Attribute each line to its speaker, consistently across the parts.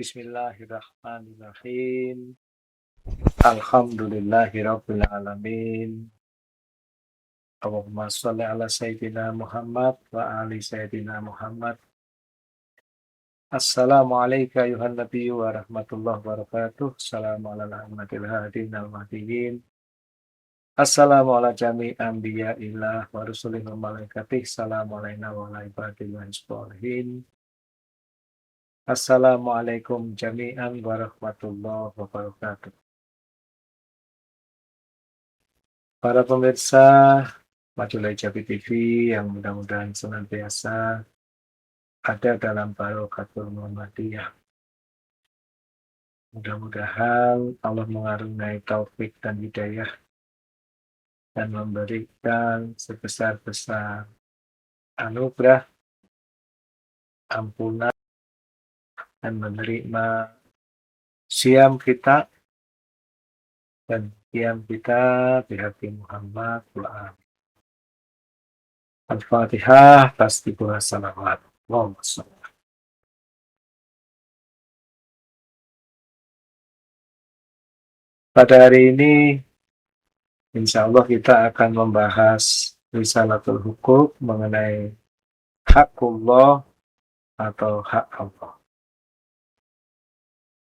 Speaker 1: Bismillahirrahmanirrahim. Alhamdulillahirabbil alamin. Allahumma shalli ala sayyidina Muhammad wa ali sayyidina Muhammad. Assalamualaikum ayuhan nabiyyu wa rahmatullahi wabarakatuh. Assalamu ala ahmadil hadin al-mahdiyin. Assalamu ala jami' anbiya'illah wa rusulih wa malaikatih. Assalamu alaina wa ala ibadil sholihin. Assalamualaikum jami'an warahmatullahi wabarakatuh. Para pemirsa Majulah Jabi TV yang mudah-mudahan senantiasa ada dalam Barokatul Muhammadiyah. Mudah-mudahan Allah mengaruniai taufik dan hidayah dan memberikan sebesar-besar anugerah, ampunan, dan menerima siam kita dan qiyam kita bihaqi Muhammad wa Al-Fatihah, tasbihah salawat. Allahumma shalli. Pada hari ini, insya Allah kita akan membahas Risalatul Huquq mengenai hakullah atau hak Allah.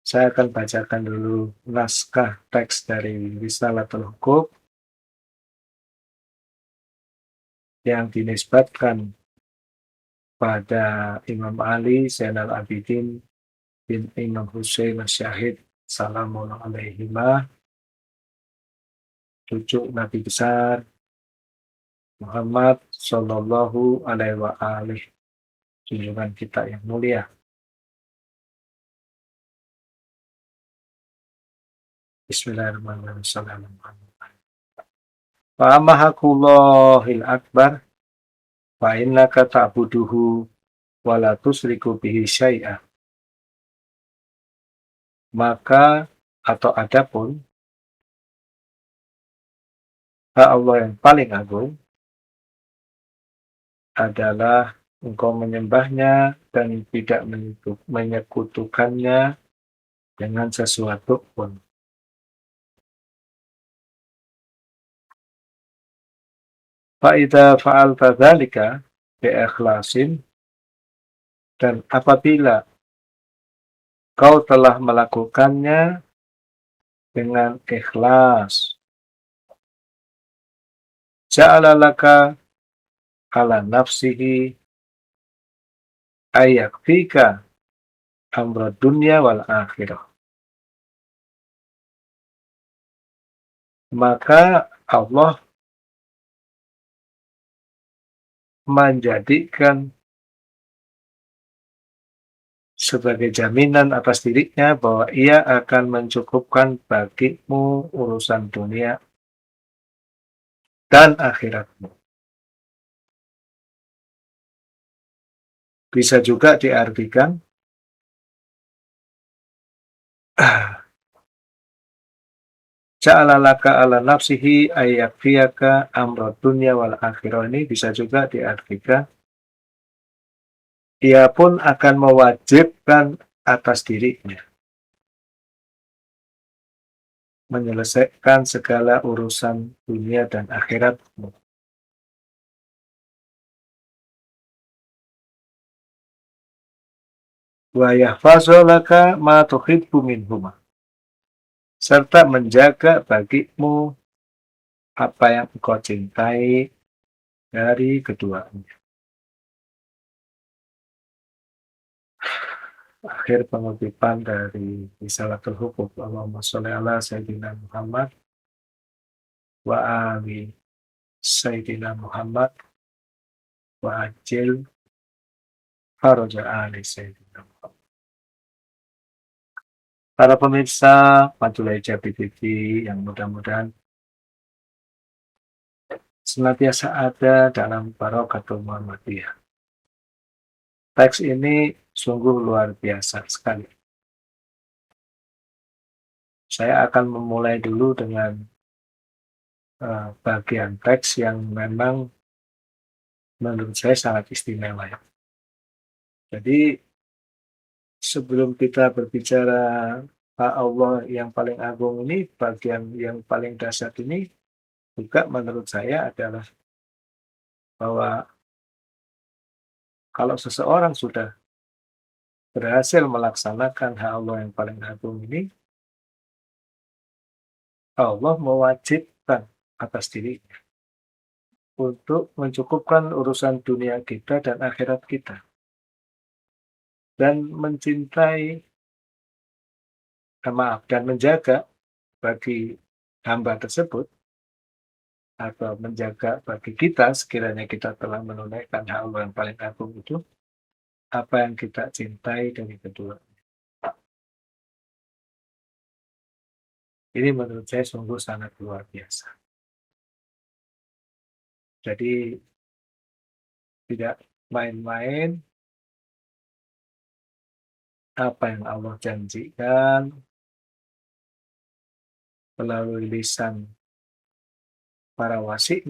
Speaker 1: Saya akan bacakan dulu naskah teks dari Risalatul Huquq yang dinisbatkan pada Imam Ali Zainal Abidin bin Imam Husain Syahid Salamun alaihimah, cucu Nabi besar Muhammad Sallallahu alaihi wa alihi, junjungan kita yang mulia. Bismillahirrahmanirrahim. Fa amma haqullahil akbar fa innaka ta'buduhu wa la tusriku bihi syai'a. Maka atau adapun hak Allah yang paling agung adalah engkau menyembahnya dan tidak menyekutukannya dengan sesuatu pun. Fa'idha fa'alta dzalika biikhlasin, dan apabila kau telah melakukannya dengan ikhlas, ja'ala laka ala nafsihi ayakfika amra dunya wal akhirah. Maka Allah menjadikan sebagai jaminan atas dirinya bahwa ia akan mencukupkan bagimu urusan dunia dan akhiratmu. Bisa juga diartikan ja'ala laka ala nafsihi ayyakfiyaka amra dunya wal akhirah. Ini bisa juga diartikan ia pun akan mewajibkan atas dirinya menyelesaikan segala urusan dunia dan akhiratmu. Wa yahfazu laka ma tuhibbu minhuma, serta menjaga bagimu apa yang engkau cintai dari keduanya. Akhir pengutipan dari Risalatul Huquq. Allahumma sholli ala sayyidina Muhammad wa ali sayyidina Muhammad wa ajil faraja ali sayyidina Muhammad. Para pemirsa Majulah Jabi TV yang mudah-mudahan senantiasa ada dalam Barokatul Muhammadiyah. Teks ini sungguh luar biasa sekali. Saya akan memulai dulu dengan bagian teks yang memang menurut saya sangat istimewa. Jadi sebelum kita berbicara hak Allah yang paling agung ini, bagian yang paling dasar ini juga menurut saya adalah bahwa kalau seseorang sudah berhasil melaksanakan hak Allah yang paling agung ini, Allah mewajibkan atas dirinya untuk mencukupkan urusan dunia kita dan akhirat kita, dan mencintai, maaf, dan menjaga bagi hamba tersebut, atau menjaga bagi kita sekiranya kita telah menunaikan hak Allah yang paling agung itu, apa yang kita cintai dari kedua. Ini menurut saya sungguh sangat luar biasa. Jadi tidak main-main apa yang Allah janjikan melalui lisan para wasi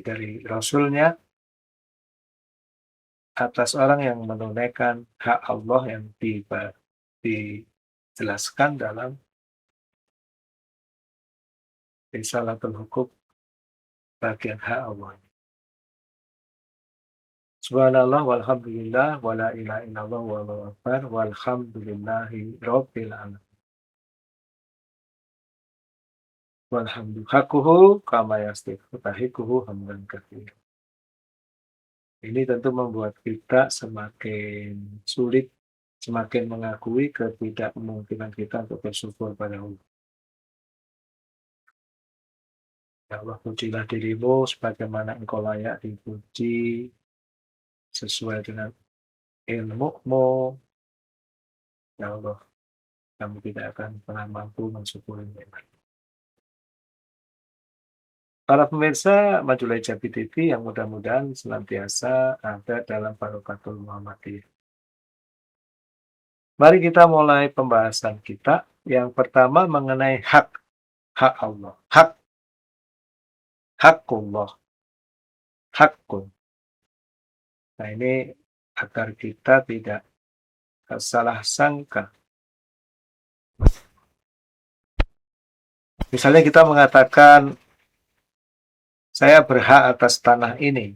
Speaker 1: dari Rasulnya atas orang yang menunaikan hak Allah yang dijelaskan dalam Risalatul Huquq bagian hak Allah. Subhanallah walhamdulillah wala ilaha illallah wallahu akbar walhamdulillahi rabbil alamin. Walhamdu hakuhu kama yastahiquhu hamdan katsiran. Ini tentu membuat kita semakin sulit, semakin mengakui ketidakmungkinan kita untuk bersyukur pada Allah. Ya Allah, pujilah dirimu sebagaimana engkau layak dipuji sesuai dengan ilmu-Mu. Ya Allah, kami tidak akan pernah mampu mensyukuri nikmat. Para pemirsa Majulah Jabi TV yang mudah-mudahan senantiasa ada dalam Barokatul Muhammadiyah. Mari kita mulai pembahasan kita. Yang pertama mengenai hak Allah. Hakullah. Hakun. Nah, ini agar kita tidak salah sangka. Misalnya kita mengatakan, saya berhak atas tanah ini.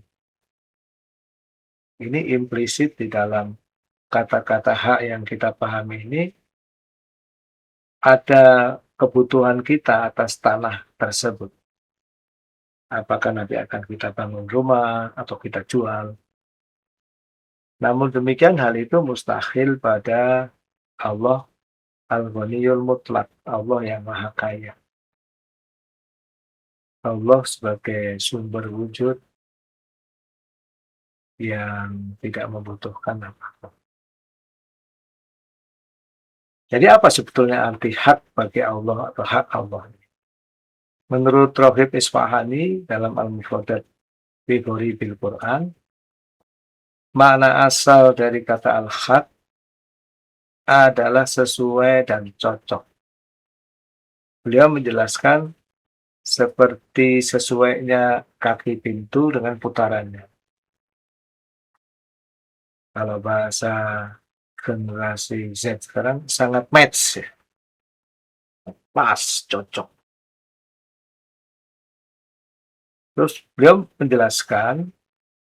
Speaker 1: Ini implisit di dalam kata-kata hak yang kita pahami ini, ada kebutuhan kita atas tanah tersebut. Apakah nanti akan kita bangun rumah atau kita jual. Namun demikian hal itu mustahil pada Allah Al-Ghaniyul Mutlaq, Allah yang Maha Kaya. Allah sebagai sumber wujud yang tidak membutuhkan apa-apa. Jadi apa sebetulnya arti hak bagi Allah atau hak Allah? Menurut Rohib Isfahani dalam Al-Mufradat fi Ghoribil Quran, makna asal dari kata al-haq adalah sesuai dan cocok. Beliau menjelaskan seperti sesuainya kaki pintu dengan putarannya. Kalau bahasa generasi Z sekarang sangat match ya. Pas, cocok. Terus beliau menjelaskan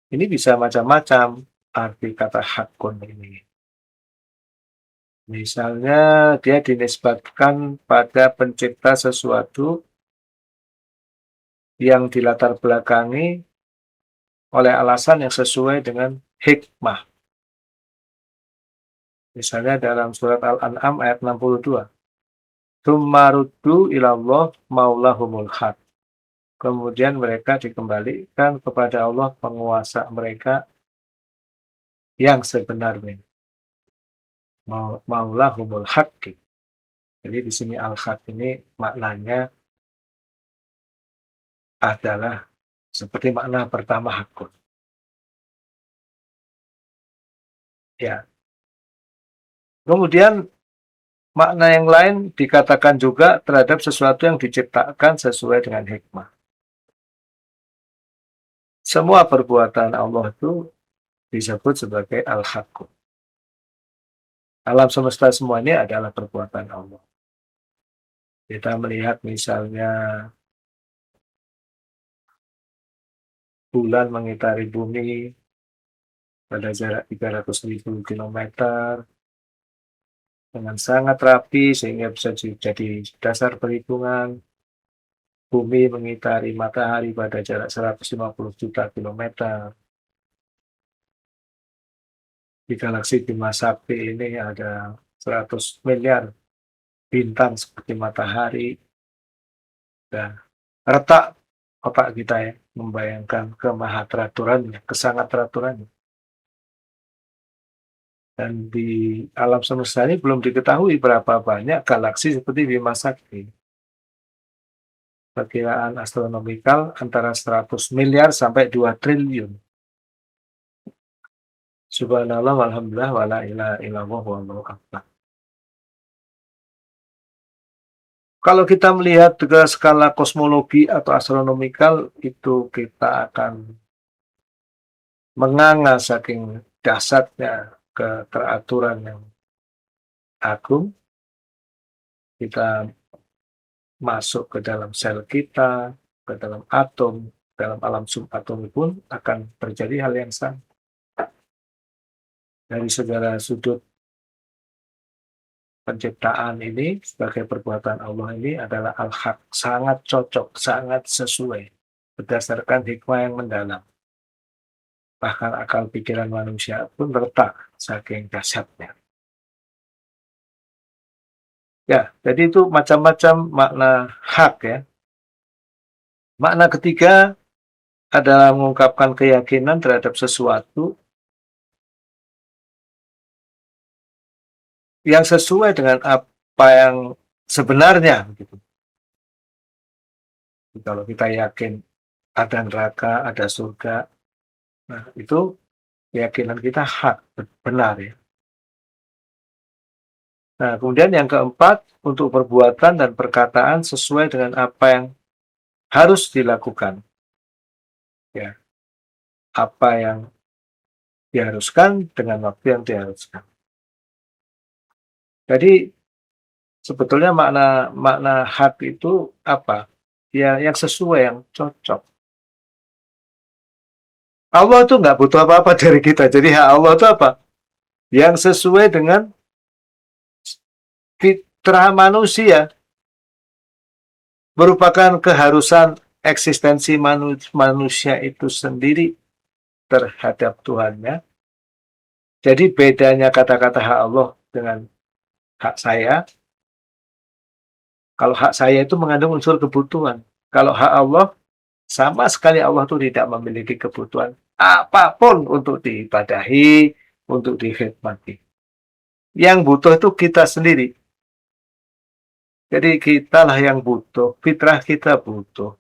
Speaker 1: ini bisa macam-macam arti kata hakun ini. Misalnya dia dinisbatkan pada pencipta sesuatu yang dilatar belakangi oleh alasan yang sesuai dengan hikmah. Misalnya dalam surat Al-An'am ayat 62. Tummaruddu ilallah maulahumul haq. Kemudian mereka dikembalikan kepada Allah penguasa mereka yang sebenarnya. Maulahumul haq. Jadi di sini al-haq ini maknanya adalah seperti makna pertama hakun. Ya. Kemudian makna yang lain dikatakan juga terhadap sesuatu yang diciptakan sesuai dengan hikmah. Semua perbuatan Allah itu disebut sebagai al-haq. Alam semesta semua ini adalah perbuatan Allah. Kita melihat misalnya bulan mengitari bumi pada jarak 300.000 kilometer dengan sangat rapi sehingga bisa jadi dasar perhitungan. Bumi mengitari matahari pada jarak 150 juta kilometer. Di galaksi Bima Sakti ini ada 100 miliar bintang seperti matahari. Dan retak otak kita ya, membayangkan kemahateraturannya, kesangateraturannya. Dan di alam semesta ini belum diketahui berapa banyak galaksi seperti Bima Sakti. Perkiraan astronomikal antara 100 miliar sampai 2 triliun. Subhanallah, walhamdulillah, wala ilaha illallah, wallahu akbar. Kalau kita melihat ke skala kosmologi atau astronomikal, itu kita akan menganga saking dahsyatnya keteraturan yang agung. Kita masuk ke dalam sel kita, ke dalam atom, dalam alam subatom pun akan terjadi hal yang sama. Dari segala sudut penciptaan ini sebagai perbuatan Allah ini adalah al-haq, sangat cocok, sangat sesuai berdasarkan hikmah yang mendalam. Bahkan akal pikiran manusia pun retak saking dahsyatnya. Ya, jadi itu macam-macam makna hak ya. Makna ketiga adalah mengungkapkan keyakinan terhadap sesuatu yang sesuai dengan apa yang sebenarnya. Gitu. Kalau kita yakin ada neraka, ada surga, nah itu keyakinan kita hak, benar ya. Nah, kemudian yang keempat, untuk perbuatan dan perkataan sesuai dengan apa yang harus dilakukan. Ya, apa yang diharuskan dengan waktu yang diharuskan. Jadi sebetulnya makna hak itu apa? Ya, yang sesuai, yang cocok. Allah itu nggak butuh apa-apa dari kita. Jadi hak Allah itu apa? Yang sesuai dengan fitrah manusia. Merupakan keharusan eksistensi manusia itu sendiri terhadap Tuhannya. Jadi bedanya kata-kata hak Allah dengan hak saya. Kalau hak saya itu mengandung unsur kebutuhan. Kalau hak Allah, sama sekali Allah itu tidak memiliki kebutuhan apapun untuk diibadahi, untuk dikhidmati. Yang butuh itu kita sendiri. Jadi kitalah yang butuh, fitrah kita butuh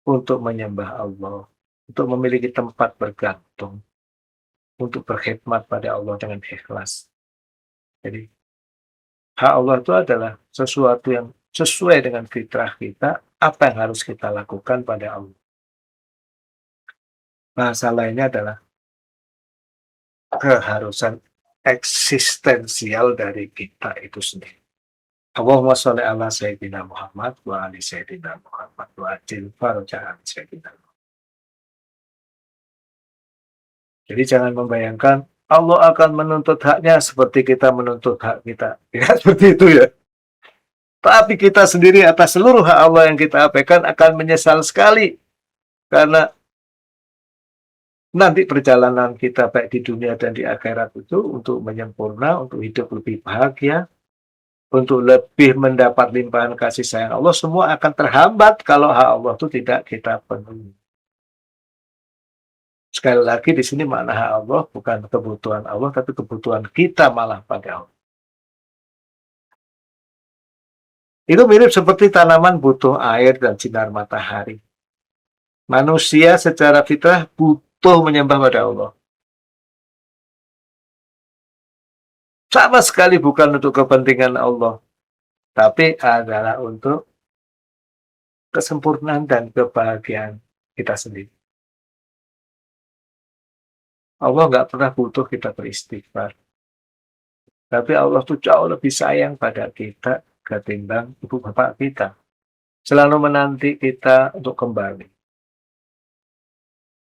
Speaker 1: untuk menyembah Allah, untuk memiliki tempat bergantung, untuk berkhidmat pada Allah dengan ikhlas. Jadi hak Allah itu adalah sesuatu yang sesuai dengan fitrah kita, apa yang harus kita lakukan pada Allah. Bahasa lainnya adalah keharusan eksistensial dari kita itu sendiri. Allahumma sholli ala Sayyidina Muhammad wa ali Sayyidina Muhammad wa ajil faraja'an Sayyidina Muhammad. Jadi jangan membayangkan Allah akan menuntut haknya seperti kita menuntut hak kita. Ya, seperti itu ya. Tapi kita sendiri atas seluruh hak Allah yang kita abaikan akan menyesal sekali. Karena nanti perjalanan kita baik di dunia dan di akhirat itu untuk menyempurna, untuk hidup lebih bahagia, untuk lebih mendapat limpahan kasih sayang Allah, semua akan terhambat kalau hak Allah itu tidak kita penuhi. Sekali lagi di sini makna hak Allah bukan kebutuhan Allah, tapi kebutuhan kita malah pada Allah. Itu mirip seperti tanaman butuh air dan sinar matahari. Manusia secara fitrah butuh menyembah pada Allah. Sama sekali bukan untuk kepentingan Allah, tapi adalah untuk kesempurnaan dan kebahagiaan kita sendiri. Allah nggak pernah butuh kita beristighfar. Tapi Allah tuh jauh lebih sayang pada kita ketimbang ibu bapak kita. Selalu menanti kita untuk kembali.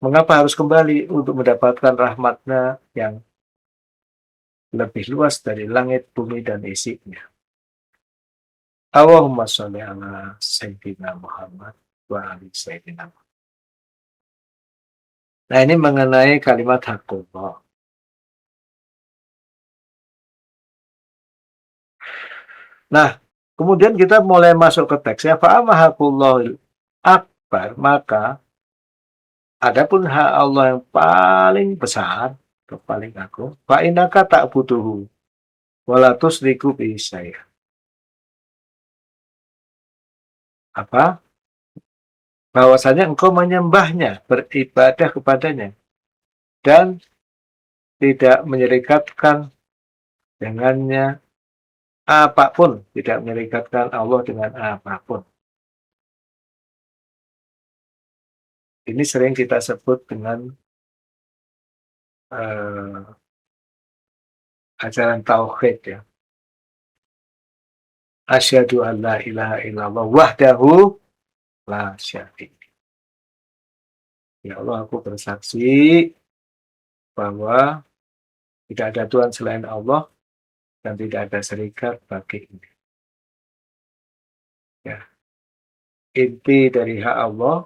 Speaker 1: Mengapa harus kembali? Untuk mendapatkan rahmatnya yang lebih luas dari langit, bumi, dan isinya. Allahumma sholli ala Sayyidina Muhammad wa ali Sayyidina Muhammad. Nah, ini mengenai kalimat haqqullah. Nah, kemudian kita mulai masuk ke teksnya. Fa'amma haqqullahil akbar, maka adapun hak Allah yang paling besar, atau paling agung, fa'inaka tak butuhu, walatus riku saya. Apa? Bahwasanya engkau menyembahnya, beribadah kepadanya, dan tidak menyerikatkan dengannya apapun, tidak menyerikatkan Allah dengan apapun. Ini sering kita sebut dengan ajaran tauhid ya. Asyhadu an la ilaha illallah wahdahu la syarika. Ya Allah, aku bersaksi bahwa tidak ada Tuhan selain Allah dan tidak ada serikat bagi ini. Ya, inti dari hak Allah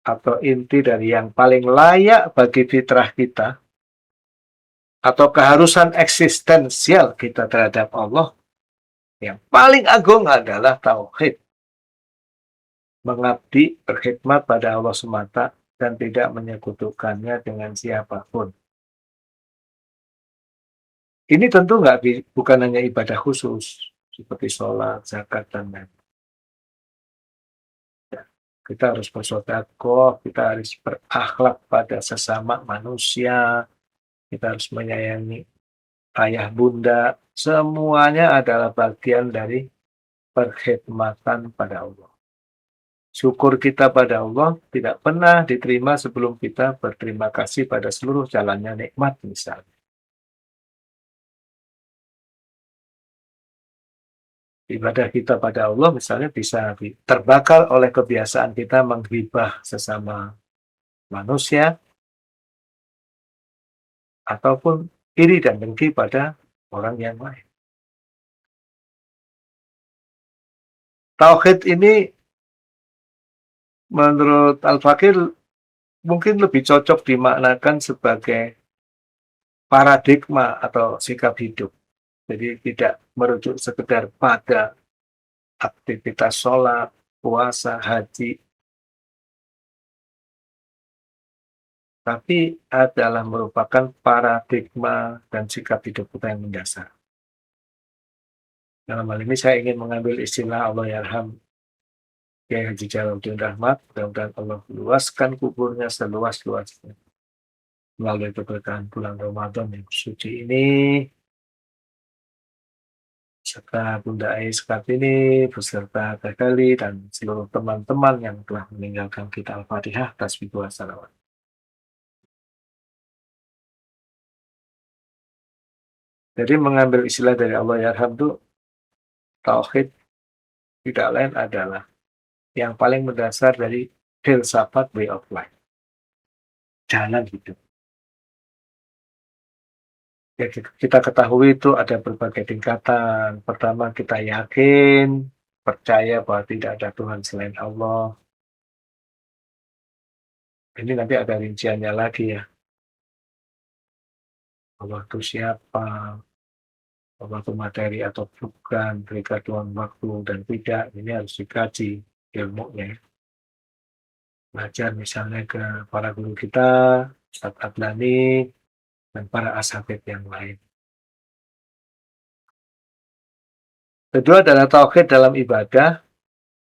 Speaker 1: atau inti dari yang paling layak bagi fitrah kita atau keharusan eksistensial kita terhadap Allah yang paling agung adalah tauhid. Mengabdi, berkhidmat pada Allah semata dan tidak menyekutukannya dengan siapapun. Ini tentu bukan hanya ibadah khusus seperti sholat, zakat, dan lain. Kita harus bersedekah, kita harus berakhlak pada sesama manusia, kita harus menyayangi ayah bunda. Semuanya adalah bagian dari perkhidmatan pada Allah. Syukur kita pada Allah tidak pernah diterima sebelum kita berterima kasih pada seluruh jalannya nikmat misalnya. Ibadah kita pada Allah misalnya bisa terbakar oleh kebiasaan kita menghibah sesama manusia ataupun iri dan dengki pada orang yang lain. Tauhid ini menurut Al-Fakir mungkin lebih cocok dimaknakan sebagai paradigma atau sikap hidup. Jadi tidak merujuk sekedar pada aktivitas sholat, puasa, haji, tapi adalah merupakan paradigma dan sikap hidup kita yang mendasar. Dalam hal ini saya ingin mengambil istilah Allah Yarham Kiai Haji Jalaluddin Rahmat, mudah-mudahan Allah luaskan kuburnya seluas-luasnya. Melalui keberkahan bulan Ramadan yang suci ini, serta Bunda Ais Kartini, beserta Teh Kali, dan seluruh teman-teman yang telah meninggalkan kita Al-Fatihah, tasbih wa salawat. Jadi mengambil istilah dari Allah Yarham itu, tauhid tidak lain adalah yang paling mendasar dari filsafat way of life, jalan hidup. Ya, kita ketahui itu ada berbagai tingkatan. Pertama, kita yakin, percaya bahwa tidak ada Tuhan selain Allah. Ini nanti ada rinciannya lagi ya. Allah itu siapa? Allah itu materi atau bukan? Tuhan waktu dan tidak. Ini harus dikaji ilmunya. Belajar misalnya ke para guru kita, Ustaz Adlani, dan para asatidz yang lain. Kedua adalah tauhid dalam ibadah.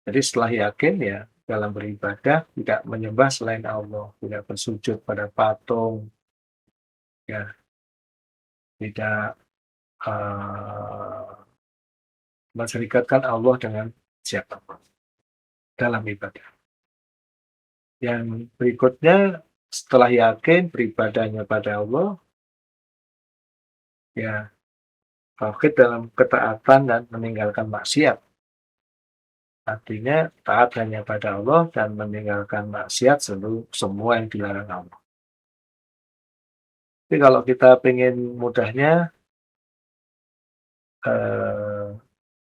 Speaker 1: Jadi setelah yakin ya dalam beribadah tidak menyembah selain Allah, tidak bersujud pada patung, ya tidak menserikatkan Allah dengan siapapun dalam ibadah. Yang berikutnya setelah yakin beribadahnya pada Allah, ya Tauhid dalam ketaatan dan meninggalkan maksiat. Artinya taat hanya pada Allah dan meninggalkan maksiat semua yang dilarang Allah. Tapi kalau kita pengen mudahnya, eh,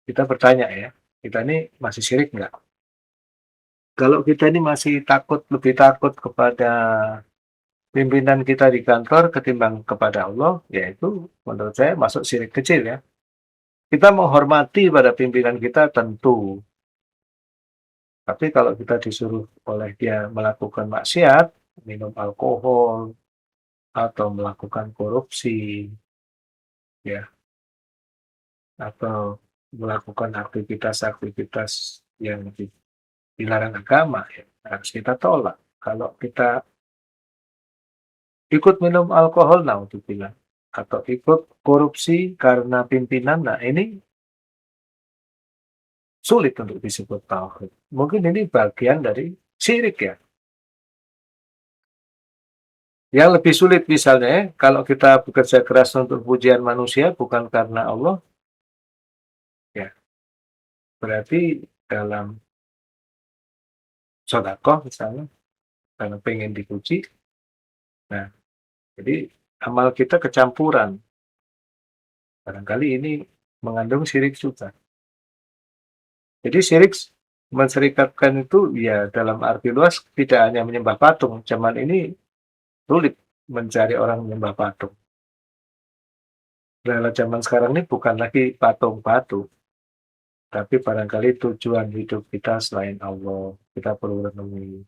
Speaker 1: kita bertanya ya, kita ini masih syirik nggak? Kalau kita ini masih lebih takut kepada pimpinan kita di kantor ketimbang kepada Allah, ya itu menurut saya masuk syirik kecil ya. Kita menghormati pada pimpinan kita tentu, tapi kalau kita disuruh oleh dia melakukan maksiat, minum alkohol, atau melakukan korupsi, ya, atau melakukan aktivitas-aktivitas yang dilarang agama, ya, harus kita tolak. Kalau kita ikut minum alkohol, naudzubillah, atau ikut korupsi karena pimpinan, nah ini sulit untuk disebut tauhid. Mungkin ini bagian dari syirik ya. Yang lebih sulit misalnya, kalau kita bekerja keras untuk pujian manusia bukan karena Allah, ya berarti dalam sodakoh misalnya, karena pengen dipuji, nah jadi amal kita kecampuran. Barangkali ini mengandung syirik juga. Jadi syirik menserikatkan itu ya dalam arti luas tidak hanya menyembah patung. Zaman ini sulit mencari orang menyembah patung. Dalam zaman sekarang ini bukan lagi patung-patung, tapi barangkali tujuan hidup kita selain Allah. Kita perlu renungi.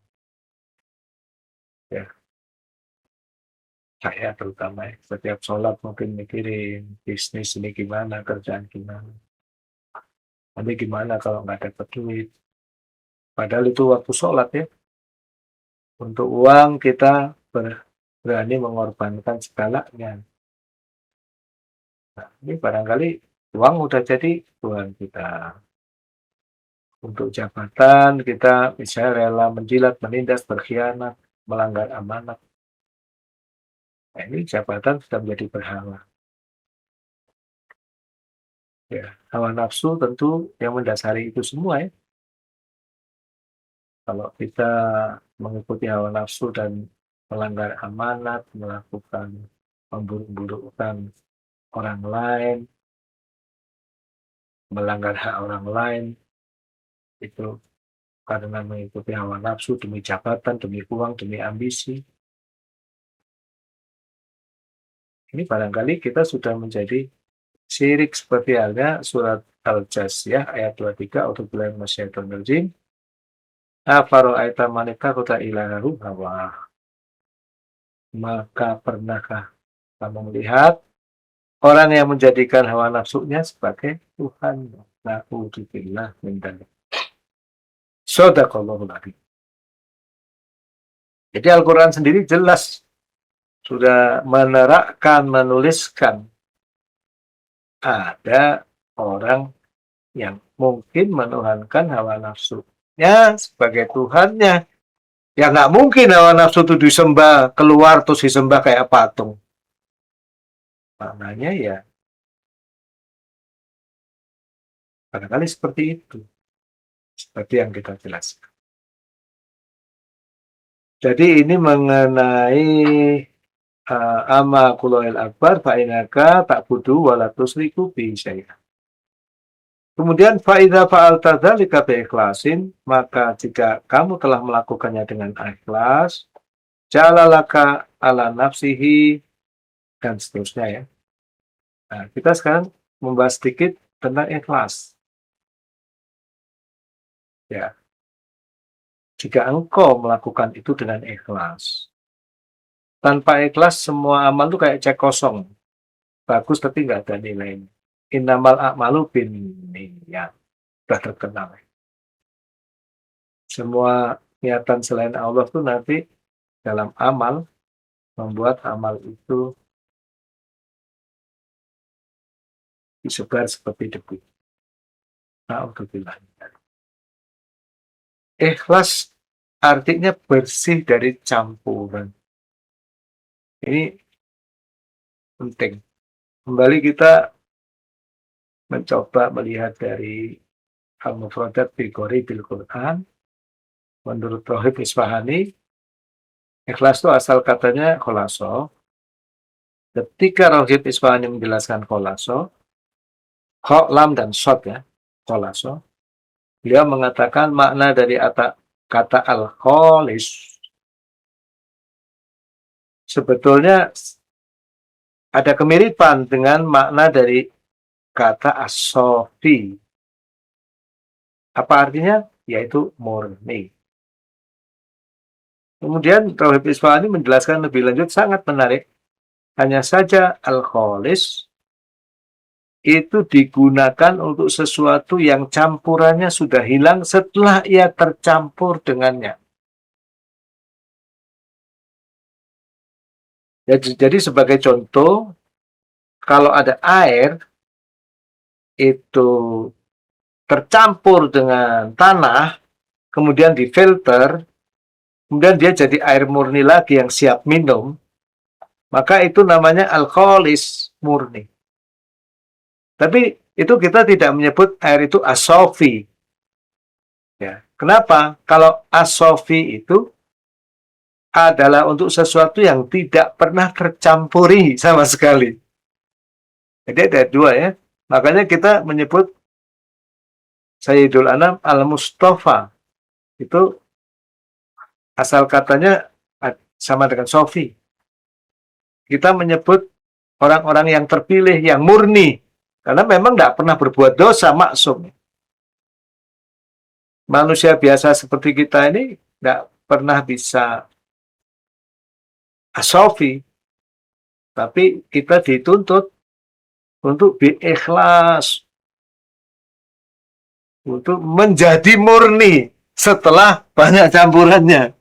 Speaker 1: Ya, saya terutama ya, setiap sholat mungkin mikirin bisnis ini gimana, kerjaan gimana. Nanti gimana kalau nggak dapat duit. Padahal itu waktu sholat ya. Untuk uang kita berani mengorbankan segalanya. Nah, ini barangkali uang udah jadi Tuhan kita. Untuk jabatan kita misalnya rela menjilat, menindas, berkhianat, melanggar amanat. Nah, ini jabatan sudah menjadi berhala. Ya, hawa nafsu tentu yang mendasari itu semua ya. Kalau kita mengikuti hawa nafsu dan melanggar amanat, melakukan memburuk-burukkan orang lain, melanggar hak orang lain, itu karena mengikuti hawa nafsu demi jabatan, demi uang, demi ambisi. Ini barangkali kita sudah menjadi syirik seperti halnya surat Al-Jasiyah ayat 23 untuk bilang masyaitonir jin. Afara'aita man ittakhadha ilahahu hawa. Maka pernahkah kamu melihat orang yang menjadikan hawa nafsunya sebagai Tuhan? Na'udzubillah min dzalik. Shadaqallahul adzim. Jadi Al-Quran sendiri jelas sudah menerangkan, menuliskan ada orang yang mungkin menuhankan hawa nafsunya sebagai Tuhannya. Ya nggak mungkin hawa nafsu itu disembah keluar terus disembah kayak patung. Maknanya ya barangkali seperti itu. Seperti yang kita jelaskan. Jadi ini mengenai ama kuloil akbar fa'inaka ta'budu walatusriku bi syai'an. Kemudian faida fa'alta dzalika bi ikhlasin, maka jika kamu telah melakukannya dengan ikhlas, jalalaka ala nafsihi dan seterusnya ya. Nah, kita sekarang membahas sedikit tentang ikhlas. Ya, jika engkau melakukan itu dengan ikhlas, tanpa ikhlas semua amal itu kayak cek kosong, bagus tapi nggak ada nilainya. Innamal a'malu binniyat, sudah terkenal. Semua niatan selain Allah itu nanti dalam amal membuat amal itu disebar seperti debu. Na'udzubillah. Ikhlas artinya bersih dari campuran. Ini penting. Kembali kita mencoba melihat dari al-mufradat fi ghoribil Quran. Menurut Rohib Isfahani, ikhlas itu asal katanya kholaso. Ketika Rohib Isfahani menjelaskan kholaso, kho, lam, dan shot ya, kholaso, beliau mengatakan makna dari kata al-kholis sebetulnya ada kemiripan dengan makna dari kata as-sofi. Apa artinya? Yaitu murni. Kemudian Rohib Isfahani menjelaskan lebih lanjut, sangat menarik. Hanya saja al-kholis itu digunakan untuk sesuatu yang campurannya sudah hilang setelah ia tercampur dengannya. Jadi sebagai contoh, kalau ada air itu tercampur dengan tanah, kemudian difilter, kemudian dia jadi air murni lagi yang siap minum, maka itu namanya alkoholis murni. Tapi itu kita tidak menyebut air itu asofi. Ya. Kenapa? Kalau asofi itu adalah untuk sesuatu yang tidak pernah tercampuri sama sekali. Jadi ada dua ya. Makanya kita menyebut Sayyidul Anam al-Mustafa. Itu asal katanya sama dengan Sofi. Kita menyebut orang-orang yang terpilih, yang murni. Karena memang tidak pernah berbuat dosa, maksum. Manusia biasa seperti kita ini tidak pernah bisa asofi. Tapi kita dituntut untuk ikhlas, untuk menjadi murni setelah banyak campurannya.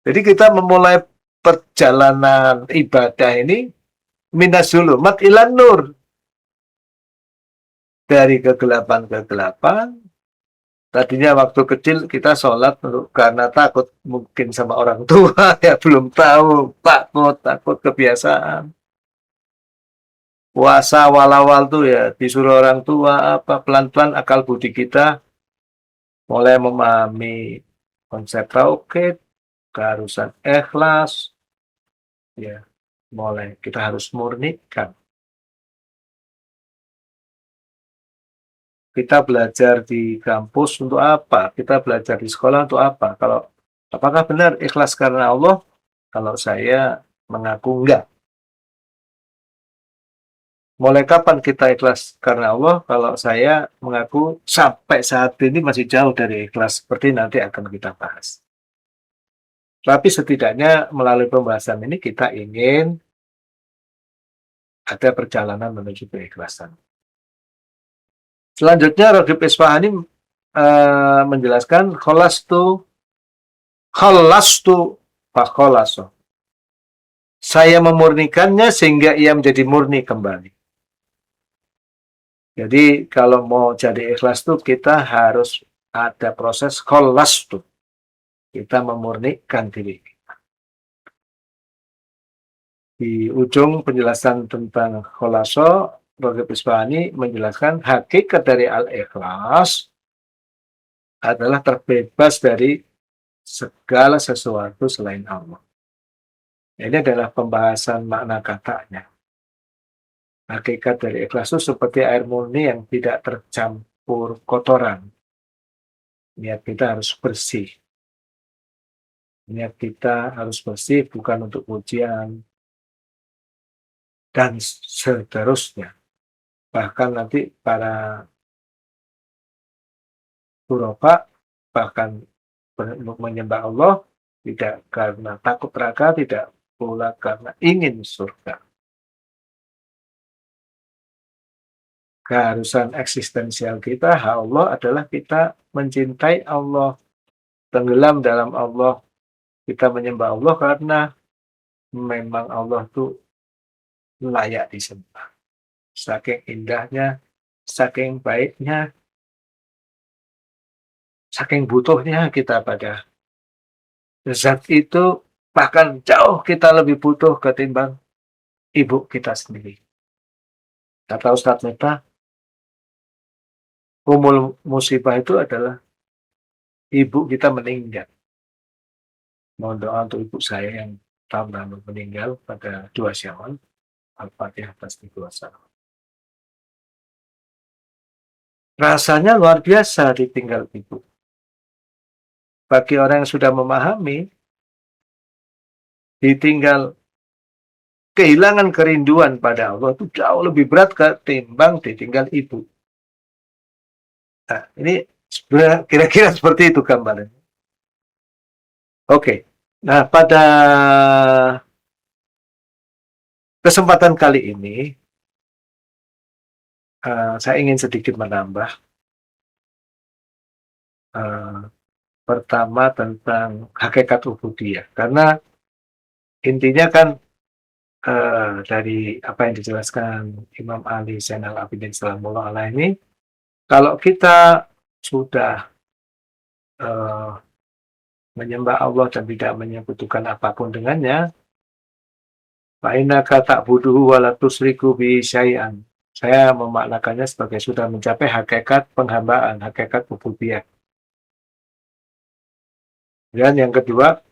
Speaker 1: Jadi kita memulai perjalanan ibadah ini minas zulumat ilan nur. Dari kegelapan. Tadinya waktu kecil kita sholat karena takut mungkin sama orang tua, ya belum tahu, takut kebiasaan. Puasa awal-awal tuh ya disuruh orang tua, apa pelan-pelan akal budi kita mulai memahami konsep tauhid, keharusan ikhlas, ya mulai kita harus murnikan. Kita belajar di kampus untuk apa? Kita belajar di sekolah untuk apa? Kalau apakah benar ikhlas karena Allah? Kalau saya mengaku enggak. Mulai kapan kita ikhlas karena Allah? Kalau saya mengaku sampai saat ini masih jauh dari ikhlas, seperti nanti akan kita bahas. Tapi setidaknya melalui pembahasan ini kita ingin ada perjalanan menuju keikhlasan. Selanjutnya Rohib Isfahani menjelaskan kholastu fakholaso. Saya memurnikannya sehingga ia menjadi murni kembali. Jadi kalau mau jadi ikhlas tuh kita harus ada proses kholastu. Kita memurnikan diri. Di ujung penjelasan tentang kholaso, Rohib Isfahani menjelaskan hakikat dari al-ikhlas adalah terbebas dari segala sesuatu selain Allah. Ini adalah pembahasan makna katanya. Hakikat dari ikhlas itu seperti air murni yang tidak tercampur kotoran. Niat kita harus bersih. Niat kita harus bersih bukan untuk pujian dan seterusnya. Bahkan nanti para hurufah bahkan menyembah Allah tidak karena takut neraka, tidak pula karena ingin surga. Keharusan eksistensial kita, Allah adalah kita mencintai Allah, tenggelam dalam Allah. Kita menyembah Allah karena memang Allah itu layak disembah. Saking indahnya, saking baiknya, saking butuhnya kita pada zat itu, bahkan jauh kita lebih butuh ketimbang ibu kita sendiri. Kata Ustadz Meta, musibah itu adalah ibu kita meninggal. Mohon doa untuk ibu saya yang tahun lalu meninggal pada 2 Syawal. Al-Fatihah atas rasanya luar biasa ditinggal ibu. Bagi orang yang sudah memahami, ditinggal kehilangan kerinduan pada Allah itu jauh lebih berat ketimbang ditinggal ibu. Nah, ini sebenarnya kira-kira seperti itu gambarannya. Oke. Nah, pada kesempatan kali ini, saya ingin sedikit menambah. Pertama tentang hakikat ubudiyah. Karena intinya kan dari apa yang dijelaskan Imam Ali Zainal Abidin Salamullah Alaihi ini, kalau kita sudah menyembah Allah dan tidak menyekutukan apapun dengannya, fa'inaka ta'buduhu wa la tusyriku bi syai'an. Saya memaknakannya sebagai sudah mencapai hakikat penghambaan, hakikat ubudiyah. Dan yang kedua,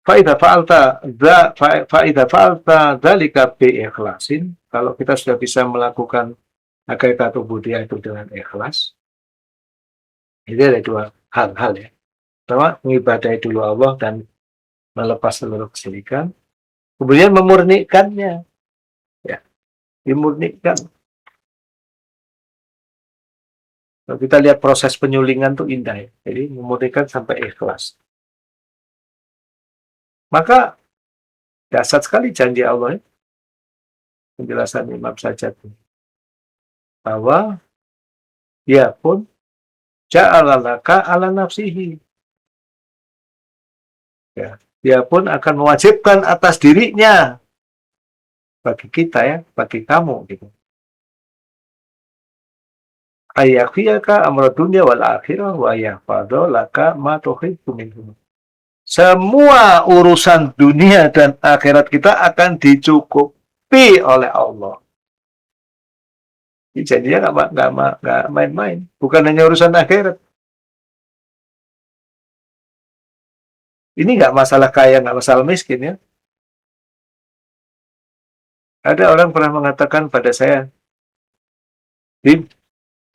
Speaker 1: fa'idha fa'alta dzalika bi ikhlasin, kalau kita sudah bisa melakukan hakikat ubudiyah itu dengan ikhlas, ini ada dua hal ya. Pertama, mengibadahi dulu Allah dan melepas seluruh kesyirikan. Kemudian memurnikannya. Ya, dimurnikan. Kalau kita lihat proses penyulingan itu indah ya. Jadi memurnikan sampai ikhlas. Maka dasar sekali janji Allah ya. Penjelasan Imam Sajjad bahwa dia pun ja'alalaka ala nafsihi. Ya, dia pun akan mewajibkan atas dirinya bagi kita ya, bagi kamu gitu. Ayyakfiyaka amra dunya wal akhirah wa yahfadolaka ma tuhibbu minhum. Semua urusan dunia dan akhirat kita akan dicukupi oleh Allah. Ini jadinya nggak main-main. Bukan hanya urusan akhirat. Ini nggak masalah kaya, nggak masalah miskin ya. Ada orang pernah mengatakan pada saya, Bim,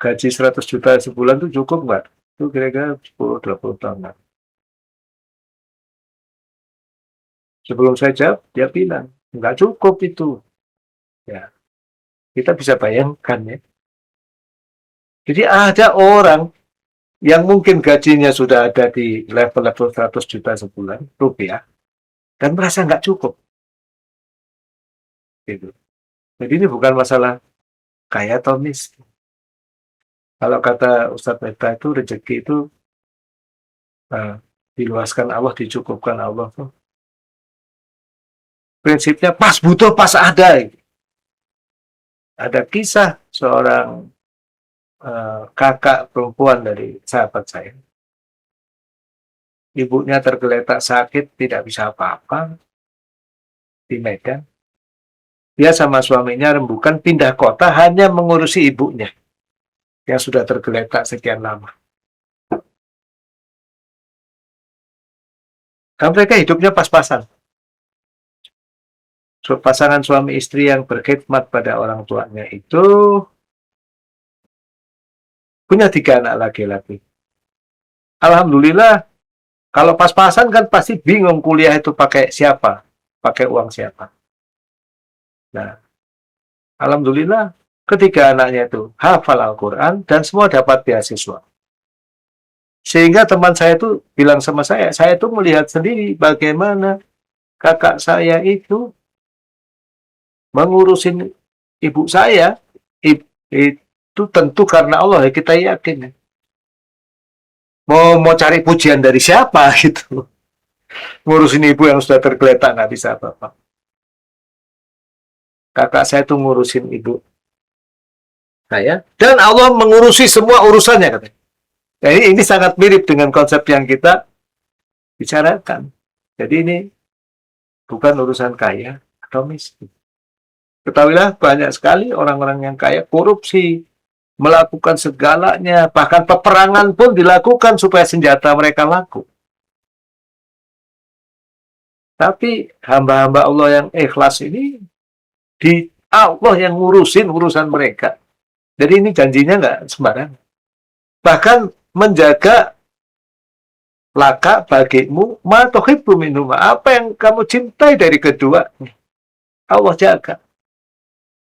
Speaker 1: gaji 100 juta sebulan itu cukup nggak? Itu kira-kira 10-20 tahun. Sebelum saya jawab, dia bilang, nggak cukup itu. Ya, kita bisa bayangkan ya. Jadi ada orang yang mungkin gajinya sudah ada di level 100 juta sebulan, rupiah, dan merasa nggak cukup. Gitu. Jadi ini bukan masalah kaya atau miskin. Kalau kata Ustadz Meta itu rezeki itu diluaskan Allah, dicukupkan Allah tuh. Prinsipnya pas butuh, pas ada. Ada kisah seorang kakak perempuan dari sahabat saya. Ibunya tergeletak sakit, tidak bisa apa-apa di Medan. Dia sama suaminya rembukan pindah kota hanya mengurusi ibunya yang sudah tergeletak sekian lama. Dan mereka hidupnya pas-pasan. Pasangan suami istri yang berkhidmat pada orang tuanya itu punya 3 anak laki-laki. Alhamdulillah, kalau pas-pasan kan pasti bingung kuliah itu pakai siapa, pakai uang siapa. Nah, alhamdulillah, ketiga anaknya itu hafal Al-Quran dan semua dapat beasiswa. Sehingga teman saya itu bilang sama saya itu melihat sendiri bagaimana kakak saya itu mengurusin ibu saya, itu tentu karena Allah ya, kita yakin. Mau cari pujian dari siapa gitu. Ngurusin ibu yang sudah tergeletak nggak bisa apa-apa. Kakak saya tuh ngurusin ibu saya dan Allah mengurusi semua urusannya katanya. Jadi ini sangat mirip dengan konsep yang kita bicarakan. Jadi ini bukan urusan kaya atau miskin. Ketahuilah banyak sekali orang-orang yang kaya korupsi, melakukan segalanya, bahkan peperangan pun dilakukan supaya senjata mereka laku. Tapi hamba-hamba Allah yang ikhlas ini, di Allah yang ngurusin urusan mereka. Jadi ini janjinya nggak sembarangan. Bahkan menjaga laka bagimu ma tuhibbu minhuma, apa yang kamu cintai dari kedua, Allah jaga.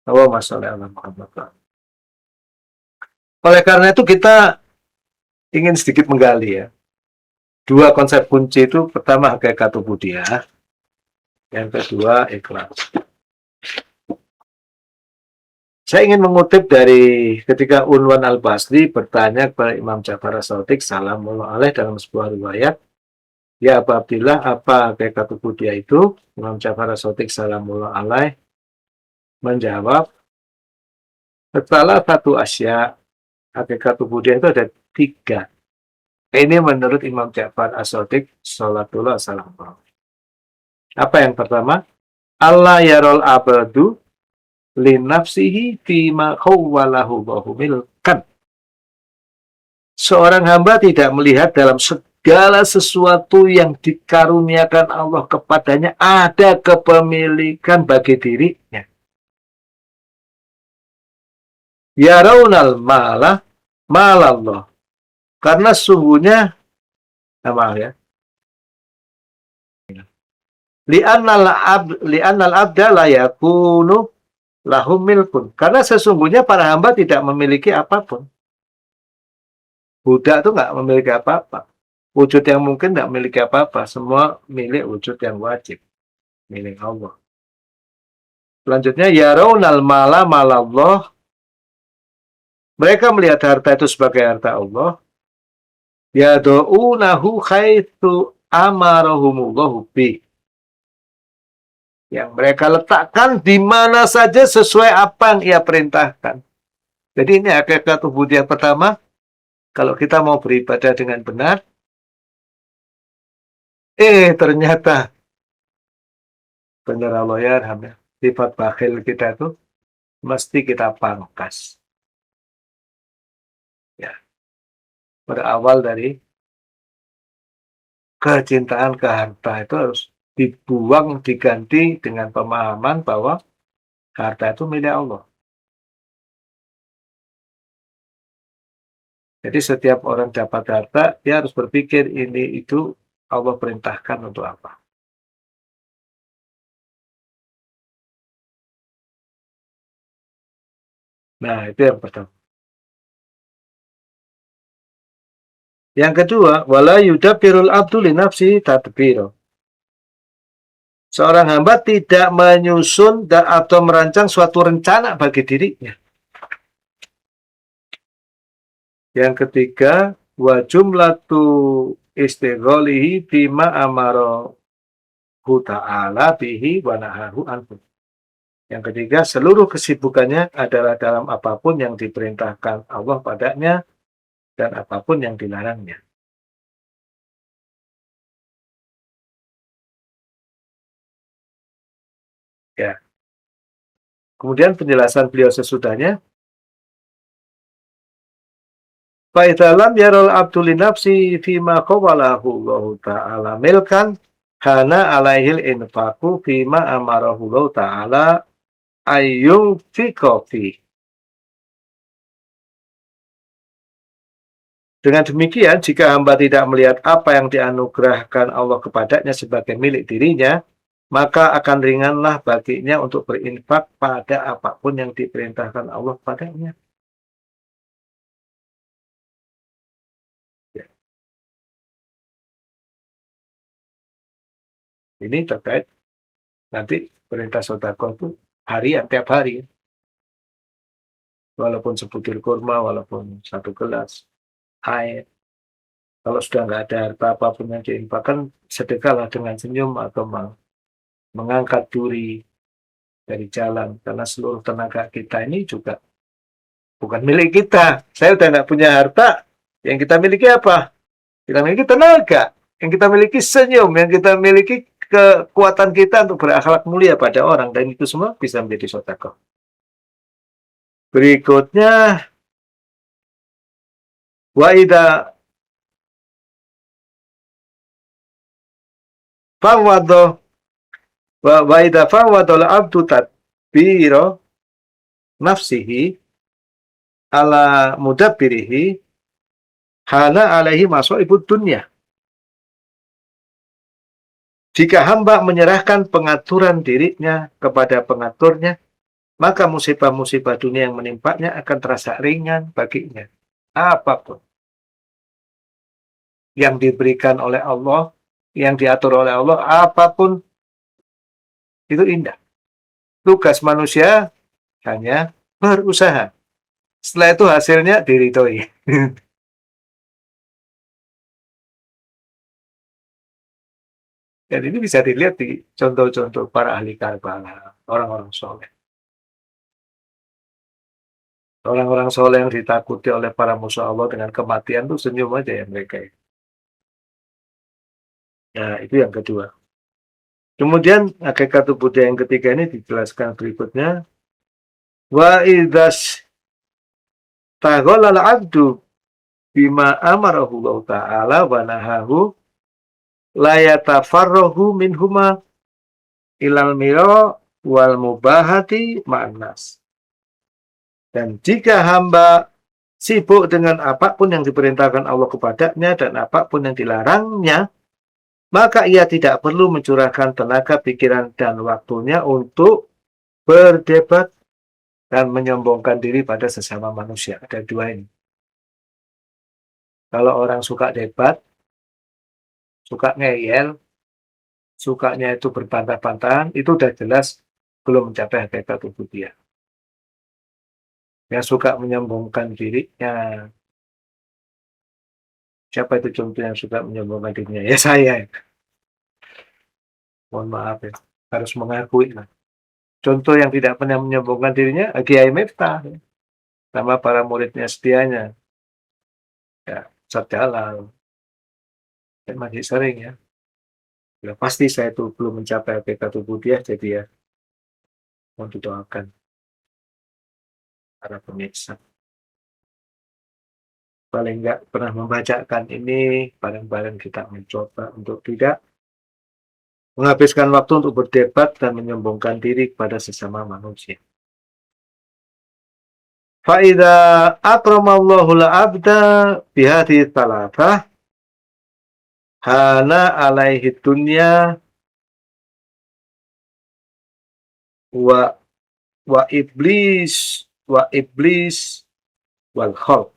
Speaker 1: Allahumma sholli ala Muhammad. Oleh karena itu kita ingin sedikit menggali ya. Dua konsep kunci itu, pertama hakikat ubudiyah, yang kedua ikhlas. Saya ingin mengutip dari ketika Unwan al-Basri bertanya kepada Imam Ja'far as-Shadiq salamullah alaih dalam sebuah riwayat, ya Abu Abdillah, apa hakikat ubudiyah itu? Imam Ja'far as-Shadiq salamullah alaih menjawab, setelah satu asya, hakikat ubudiyah itu ada tiga. Ini menurut Imam Ja'far as-Shadiq salatullah salam. Apa yang pertama? Allah yarol abadu linafsihi fima khawwalahu Allahu milkan. Seorang hamba tidak melihat dalam segala sesuatu yang dikaruniakan Allah kepadanya ada kepemilikan bagi dirinya. Yarawnal mala malallah. Karena sungguhnya, maaf ya, li'annal abda la yakunu lahum milkun. Karena sesungguhnya para hamba tidak memiliki apapun. Budak itu nggak memiliki apa-apa. Wujud yang mungkin nggak memiliki apa-apa. Semua milik wujud yang wajib. Milik Allah. Selanjutnya, yarawnal mala malallah. Mereka melihat harta itu sebagai harta Allah. Yadu'unahu khaitu amarahumullahu bi. Yang mereka letakkan di mana saja sesuai apa yang ia perintahkan. Jadi ini hakikat ubudiyah pertama. Kalau kita mau beribadah dengan benar, ternyata benar Allah ya, sifat bakhil kita itu mesti kita pangkas. Ya. Berawal dari kecintaan ke harta itu harus dibuang, diganti dengan pemahaman bahwa harta itu milik Allah. Jadi setiap orang dapat harta, dia harus berpikir ini itu Allah perintahkan untuk apa. Nah, itu yang pertama. Yang kedua, wala yudabbirul abdu li nafsi tadbiro. Seorang hamba tidak menyusun atau merancang suatu rencana bagi dirinya. Yang ketiga, wa jumlatu istigholihi bima amaro ta'ala bihi wa nahahu anhu. Yang ketiga, seluruh kesibukannya adalah dalam apapun yang diperintahkan Allah padanya dan apapun yang dilarangnya. Ya. Kemudian penjelasan beliau sesudahnya, Fa'idhalam yarol abduli nafsi fima qawalahu Allah ta'ala milkan hana alaihil infaku fima amarahu Allah ta'ala ayyung fikofi. Dengan demikian, jika hamba tidak melihat apa yang dianugerahkan Allah kepadanya sebagai milik dirinya, maka akan ringanlah baginya untuk berinfak pada apapun yang diperintahkan Allah padanya. Ini terkait nanti perintah sedekah itu harian, tiap hari. Walaupun sebutir kurma, walaupun satu gelas air. Kalau sudah nggak ada harta apapun yang diinfakkan, sedekahlah dengan senyum atau mengangkat duri dari jalan. Karena seluruh tenaga kita ini juga bukan milik kita. Saya udah nggak punya harta, yang kita miliki apa? Kita miliki tenaga. Yang kita miliki senyum, yang kita miliki kekuatan kita untuk berakhlak mulia pada orang, dan itu semua bisa menjadi sedekah. Berikutnya, Wa idza fawwadha wa idza fawwadha al-'abdu tadbira nafsihi ala mudabbirihi hana alaihi masaibud dunya. Jika hamba menyerahkan pengaturan dirinya kepada pengaturnya, maka musibah-musibah dunia yang menimpanya akan terasa ringan baginya. Apapun yang diberikan oleh Allah, yang diatur oleh Allah, apapun itu indah. Tugas manusia hanya berusaha. Setelah itu hasilnya diridhoi. Dan ini bisa dilihat di contoh-contoh para ahli Karbala, orang-orang soleh. Orang-orang soleh yang ditakuti oleh para musuh Allah dengan kematian itu senyum aja ya mereka. Nah, itu yang kedua. Kemudian hakikat budaya yang ketiga ini dijelaskan berikutnya. Wa idzas taghalal 'abdu bima amarahu Allah ta'ala wa nahahu la yatafarrahu minhuma ilal mira wal mubahati ma'nas. Dan jika hamba sibuk dengan apapun yang diperintahkan Allah kepadanya dan apapun yang dilarangnya, maka ia tidak perlu mencurahkan tenaga, pikiran, dan waktunya untuk berdebat dan menyombongkan diri pada sesama manusia. Ada dua ini. Kalau orang suka debat, suka ngeyel, sukanya itu berbantah-bantahan, itu udah jelas belum mencapai hakikat ubudiyah. Yang suka menyombongkan dirinya, siapa itu contoh yang suka menyombongkan dirinya? Ya saya. Mohon maaf ya, harus mengakui. Contoh yang tidak pernah menyombongkan dirinya, Kiai Miftah. Sama para muridnya setianya. Ya, Ustaz Jalal. Dan masih sering ya. Ya pasti saya itu belum mencapai hakikat ubudiyah, jadi ya mohon didoakan para pemirsa. Paling enggak pernah membacakan ini, bareng-bareng kita mencoba untuk tidak menghabiskan waktu untuk berdebat dan menyombongkan diri kepada sesama manusia. Fa'idha akramallahu la'abda bihadhi talafah hana alaihi dunya wa iblis wal khalq.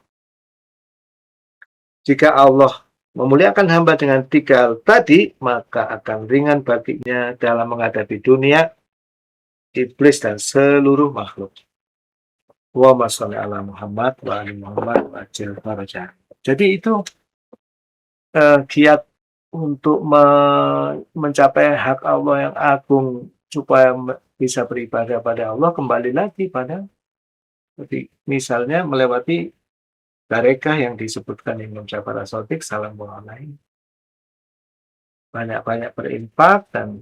Speaker 1: Jika Allah memuliakan hamba dengan 3 hal tadi, maka akan ringan baginya dalam menghadapi dunia, iblis, dan seluruh makhluk. Wa sholli ala Muhammad wa ali Muhammad wa ajil farajah. Jadi itu giat untuk mencapai hak Allah yang agung supaya bisa beribadah pada Allah, kembali lagi pada misalnya melewati tarekah yang disebutkan Imam Ja'far As-Shadiq salamullah alaihi. Banyak-banyak berinfak dan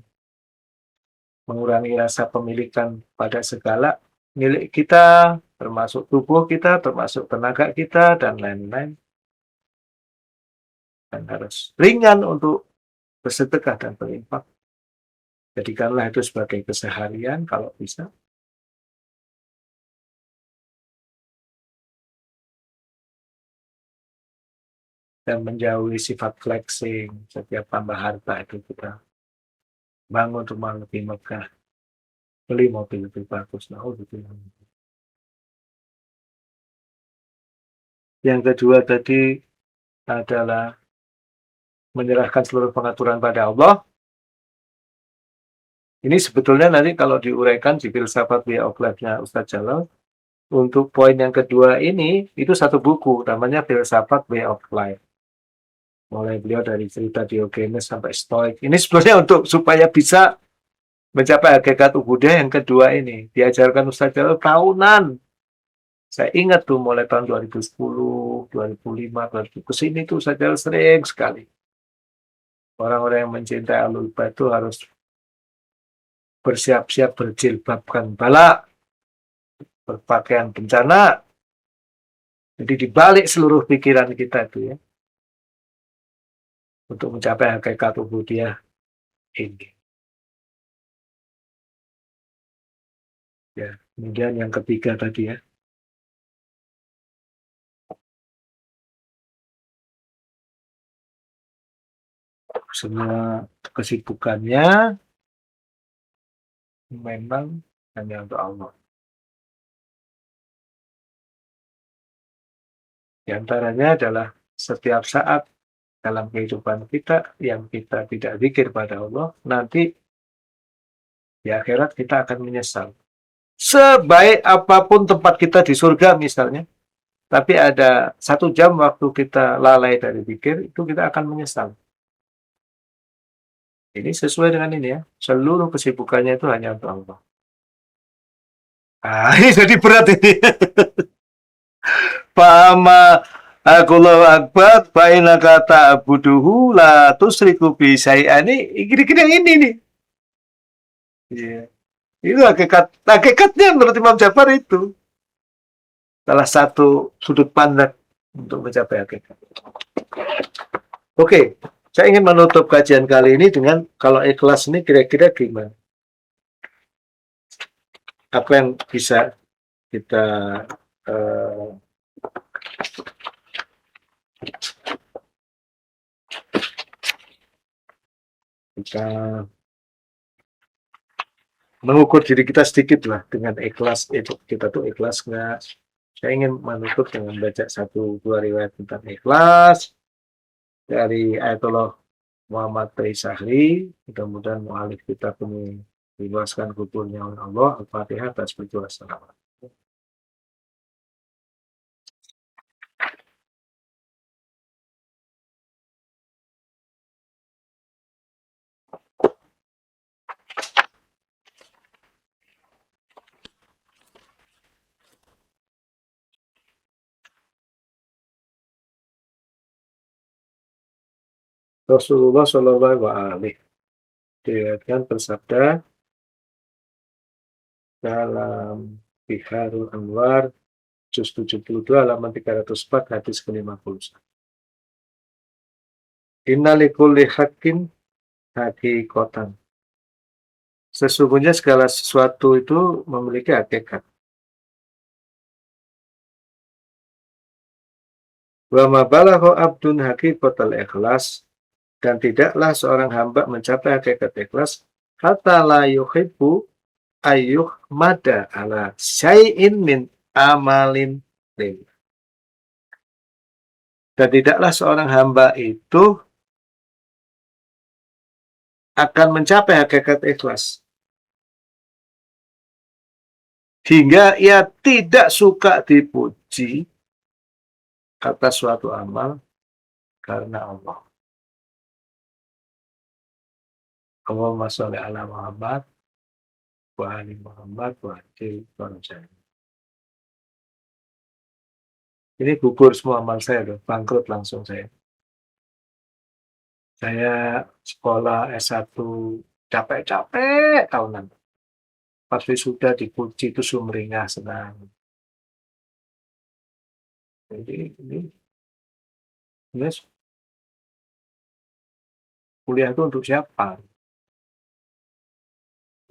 Speaker 1: mengurangi rasa pemilikan pada segala milik kita, termasuk tubuh kita, termasuk tenaga kita, dan lain-lain. Dan harus ringan untuk bersedekah dan berinfak. Jadikanlah itu sebagai keseharian kalau bisa. Dan menjauhi sifat flexing, setiap tambah harta itu kita bangun rumah lebih megah, beli mobil lebih bagus. Yang kedua tadi adalah menyerahkan seluruh pengaturan pada Allah. Ini sebetulnya nanti kalau diuraikan di filsafat Way of Life-nya Ustadz Jalal, untuk poin yang kedua ini, itu satu buku, namanya Filsafat Way of Life. Mulai beliau dari cerita Diogenes sampai Stoik. Ini sebenarnya untuk supaya bisa mencapai hakikat ubudiyah yang kedua ini. Diajarkan Ustadz Jalal tahunan. Saya ingat tuh mulai tahun 2010, 2005, 2000 kesini tuh Ustadz Jalal sering sekali. Orang-orang yang mencintai Ahlul Bait itu harus bersiap-siap berjilbabkan bala, berpakaian bencana, Jadi dibalik seluruh pikiran kita itu ya, untuk mencapai hakikat ubudiyah ini. Ya, kemudian yang ketiga tadi ya, semua kesibukannya memang hanya untuk Allah. Di antaranya adalah setiap saat dalam kehidupan kita yang kita tidak zikir pada Allah, nanti di akhirat kita akan menyesal. Sebaik apapun tempat kita di surga misalnya, tapi ada 1 jam waktu kita lalai dari zikir, itu kita akan menyesal. Ini sesuai dengan ini ya, seluruh kesibukannya itu hanya untuk Allah. Ah, ini jadi berat ini. Fama Allahu Akbar, baina kata abuduhu la tusriku bi syai'ani. Kira-kira ini nih. Iya. Itu hakikatnya menurut Imam Ja'far itu salah satu sudut pandang untuk mencapai hakikat. Oke, saya ingin menutup kajian kali ini dengan kalau ikhlas ini kira-kira gimana? Apa yang bisa kita kita mengukur diri kita sedikit lah dengan ikhlas. Kita tuh ikhlas nggak? Saya ingin menutup dengan baca 1-2 riwayat tentang ikhlas dari Ayatollah Muhammad Taisahri. Mudah-mudahan mu'alif kita ini diluaskan kuburnya oleh Allah. Al-Fatihah atas berdoa salawat. Rasulullah Shallallahu Alaihi Wasallam bersabda dalam Biharul Anwar juz 72 halaman 304 hadis ke-51. Inna likulli haqqin haqiqatan. Sesungguhnya segala sesuatu itu memiliki hakikat. Wa ma balagha abdun haqiqatal ikhlas, dan tidaklah seorang hamba mencapai hakikat ikhlas hatta la yuhibbu ayyuh mada ala syai'in min amalin lillah. Dan tidaklah seorang hamba itu akan mencapai hakikat ikhlas hingga ia tidak suka dipuji atas suatu amal karena Allah. Allahumma sholli ala Muhammad wa ali Muhammad wa ajil farajana. Ini gugur semua amal saya loh, bangkrut langsung saya. Saya sekolah S1 capek-capek tahunan. Pasti sudah dipuji itu sumringah senang. Jadi ini kuliah itu untuk siapa?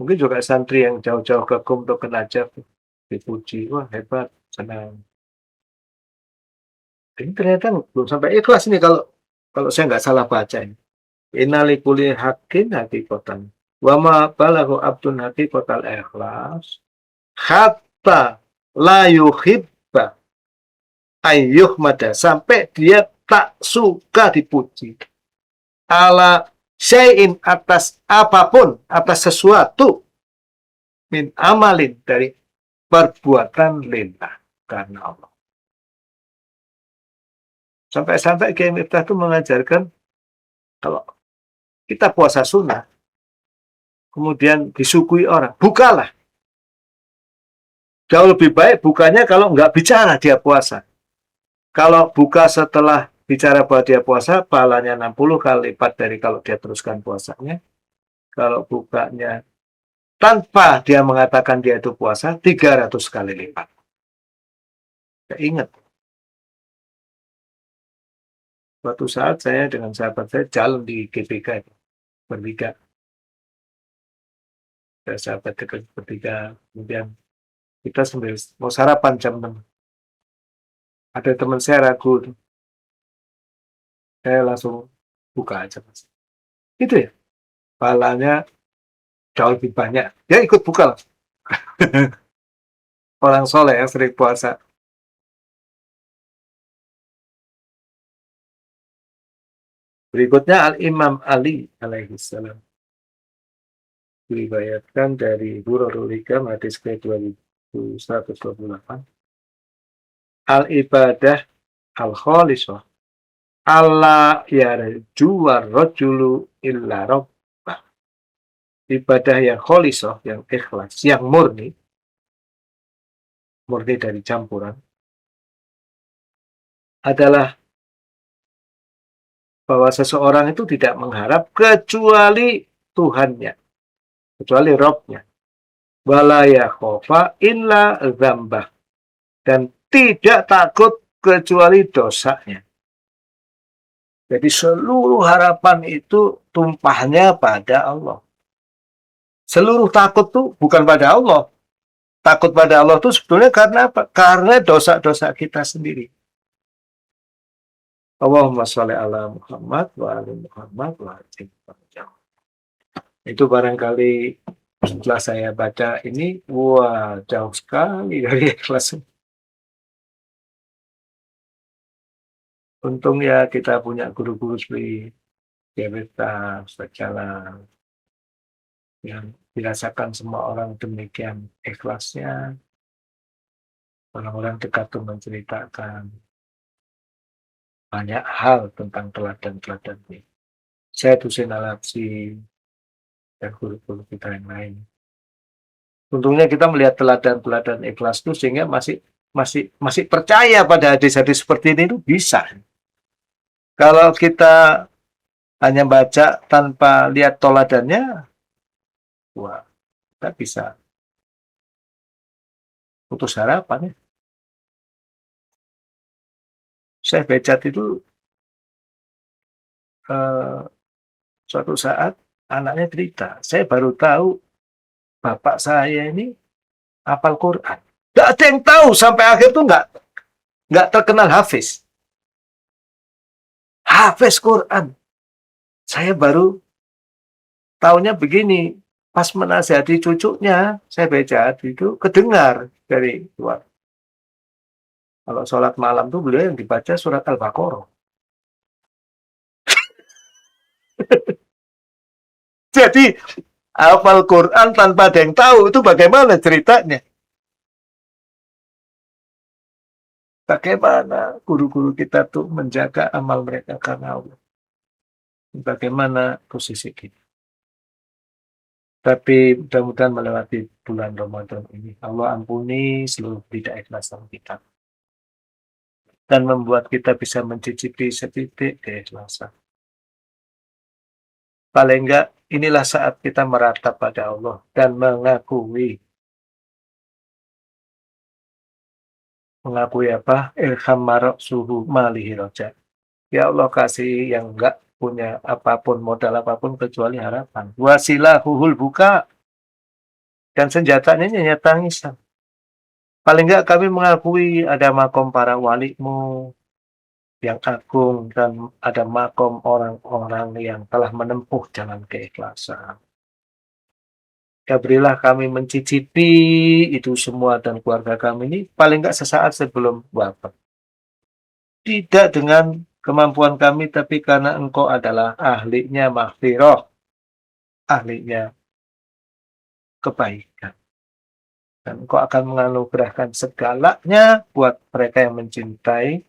Speaker 1: Mungkin juga santri yang jauh-jauh ke Qom atau ke Najaf dipuji, wah hebat, senang. Ini ternyata belum sampai ikhlas ini kalau saya nggak salah baca ini. Innali kulli haqqin haqiqatan. Wa ma balaghu abdun haqiqatal ikhlas hatta la yuhibba ayyuhmada, sampai dia tak suka dipuji ala syai'in, atas apapun, atas sesuatu, min amalin, dari perbuatan lillah, karena Allah. Sampai-sampai Kiai Miftah itu mengajarkan kalau kita puasa sunnah kemudian disukui orang, bukalah. Jauh lebih baik bukanya kalau nggak bicara dia puasa. Kalau buka setelah bicara bahwa dia puasa, pahalanya 60 kali lipat dari kalau dia teruskan puasanya. Kalau bukanya tanpa dia mengatakan dia itu puasa, 300 kali lipat. Ya, ingat, Suatu saat saya dengan sahabat saya jalan di GBK itu, bertiga. Saya sahabat dekat bertiga. Kemudian kita sambil mau sarapan jam 6. Ada teman saya ragu, saya langsung buka aja mas. Itu ya, pahalanya jauh lebih banyak. Dia ikut buka lah. Orang soleh yang sering puasa. Berikutnya Al-Imam Ali alaihi salam. Diriwayatkan dari Hurairah Hikam hadis ke-2128. Al-ibadah al-khalisah Allah yarju warrajulu illa rabbah. Ibadah yang khalisah, yang ikhlas, yang murni, murni dari campuran, adalah bahwa seseorang itu tidak mengharap kecuali Tuhannya, kecuali Robnya. Wala yakhofa illa dzambah, dan tidak takut kecuali dosanya. Jadi seluruh harapan itu tumpahnya pada Allah. Seluruh takut tuh bukan pada Allah. Takut pada Allah itu sebetulnya karena apa? Karena dosa-dosa kita sendiri. Allahumma sholli ala Muhammad wa ala Muhammad wa ala. Itu barangkali setelah saya baca ini, wah jauh sekali dari ikhlas. Untung ya kita punya guru-guru seperti Devita, Sajala, yang dirasakan semua orang demikian ikhlasnya. Orang-orang dekat itu menceritakan banyak hal tentang teladan-teladan ini. Saya Husain Al-Habsyi dan guru-guru kita yang lain. Untungnya kita melihat teladan-teladan ikhlas itu sehingga masih percaya pada hadis-hadis seperti ini itu bisa. Kalau kita hanya baca tanpa lihat teladannya, wah, kita bisa putus harapan ya. Saya Becat itu suatu saat anaknya cerita, saya baru tahu bapak saya ini hafal Quran. Gak ada yang tahu sampai akhir tuh nggak terkenal Hafiz. Hafiz Quran. Saya baru tahunya begini, pas menasihati cucunya, saya baca itu kedengar dari luar. Kalau sholat malam tuh beliau yang dibaca surat Al-Baqarah. Jadi hafal Quran tanpa ada yang tahu itu bagaimana ceritanya? Bagaimana guru-guru kita tuh menjaga amal mereka karena Allah? Bagaimana posisi kita? Tapi mudah-mudahan melewati bulan Ramadan ini, Allah ampuni seluruh tidak ikhlasan kita dan membuat kita bisa mencicipi setitik keikhlasan. Paling enggak, inilah saat kita meratap pada Allah dan mengakui apa? Ilham marok suhu malihi roja. Ya Allah kasih yang enggak punya apapun, modal apapun kecuali harapan. Wasilah huhul buka, dan senjatanya hanya tangisan. Paling enggak kami mengakui ada makom para walimu yang agung dan ada makom orang-orang yang telah menempuh jalan keikhlasan. Ya berilah kami mencicipi itu semua dan keluarga kami ini paling enggak sesaat sebelum wafat. Tidak dengan kemampuan kami, tapi karena Engkau adalah ahlinya maghfirah, ahlinya kebaikan. Dan Engkau akan menganugerahkan segalanya buat mereka yang mencintai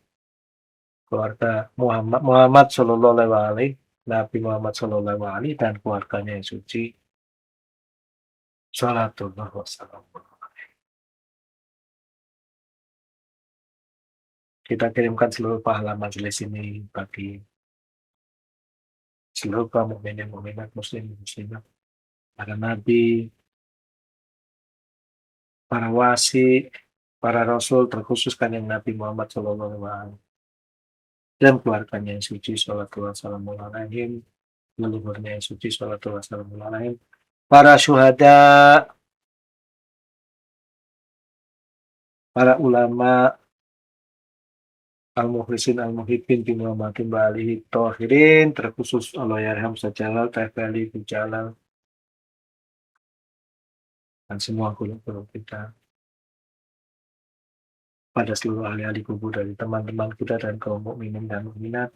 Speaker 1: keluarga Muhammad Sallallahu Alaihi Wasallam, Nabi Muhammad Sallallahu Alaihi Wasallam dan keluarganya yang suci. Salatullah wassalam. Kita kirimkan seluruh pahala majelis ini bagi seluruh kaum mukminin mukminat muslim muslimat, para nabi, para wasi, para rasul, terkhusus kan yang Nabi Muhammad SAW, dan keluarganya yang suci, sholawatullah wassalamu alaihim, leluhurnya yang suci, sholawatullah wassalamu alaihim, para syuhada, para ulama, al-mukhlisin, al-muhibbin, bimuhammadin, ba'alihi, tohirin, terkhusus Allah yarham sajalal, tefali, bujalal, dan semua guru-guru kita, pada seluruh ahli-ahli kubur dari teman-teman kita dan kaum mukminin dan mukminat,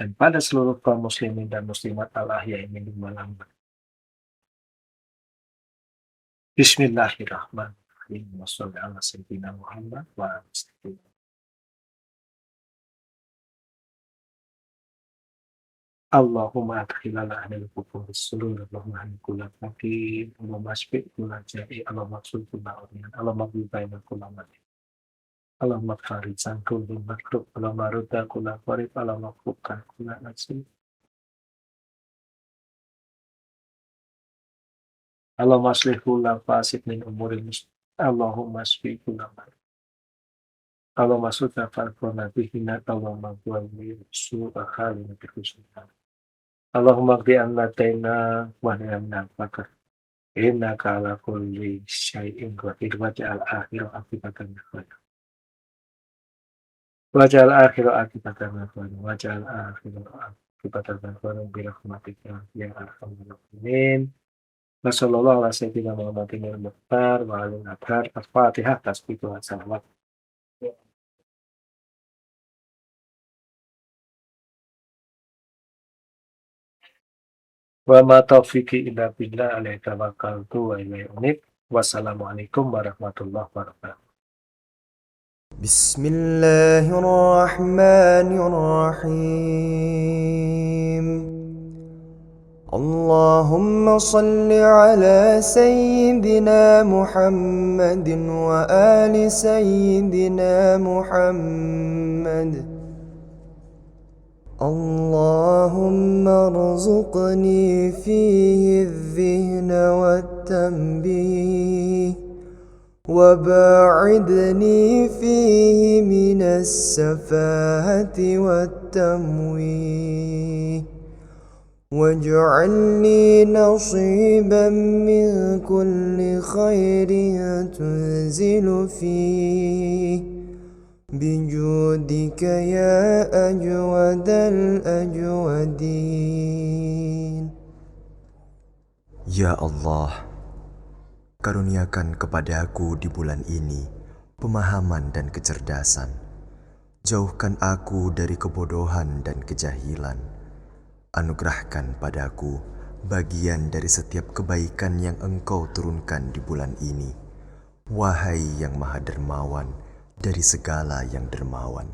Speaker 1: dan pada seluruh kaum muslimin dan muslimat al-ahya'i minhum wal amwat. Bismillahirrahmanirrahim. Wassallallahu ala sayyidina Muhammad wa ala alihi. Allahumma adkhilal ahlil kubur surur, Allahumma ahli kulla fakin, Allahumma asfi' kulla ja'i, Allahumma aksul kulla uriyan, Allahumma bibaina kulla madin, Allahumma farizan kulli makrub, Allahumma rudda kulla qarib, Allahumma fukkan kulla nasib, Allahumma aslih kulla fasid min umuri muslim, Allahumma asfi' kulla marid, Allahumma sudna farqona bihina, Allahumma buwalli su'a khalina bihusnina, Allahumma qdi annataina wa ni'amna fakar, innaka ala kulli syai'in qadir, waj'al akhira akibatana khair, waj'al akhira akibatana khair, waj'al akhira akibatana khair, birahmatika ya arhamar rahimin. Wa sallallahu ala sayyidina Muhammadin al-mukhtar wa ala al-athar, al-fatihah, tasbih wa salawat. Wa ma taufiqi illa billah, alaihi tawakkaltu wa ilaihi unib. Wassalamualaikum warahmatullahi wabarakatuh.
Speaker 2: بسم الله الرحمن الرحيم. اللهم صل على سيدنا محمد وآل سيدنا محمد. اللهم ارزقني فيه الذهن والتنبيه، وباعدني فيه من السفاهة والتمويه، واجعل لي نصيبا من كل خير تنزل فيه بجودك يا أجود الأجودين.
Speaker 3: Ya Allah, karuniakan kepadaku di bulan ini pemahaman dan kecerdasan. Jauhkan aku dari kebodohan dan kejahilan. Anugerahkan padaku bagian dari setiap kebaikan yang Engkau turunkan di bulan ini, wahai yang Maha Dermawan dari segala yang dermawan.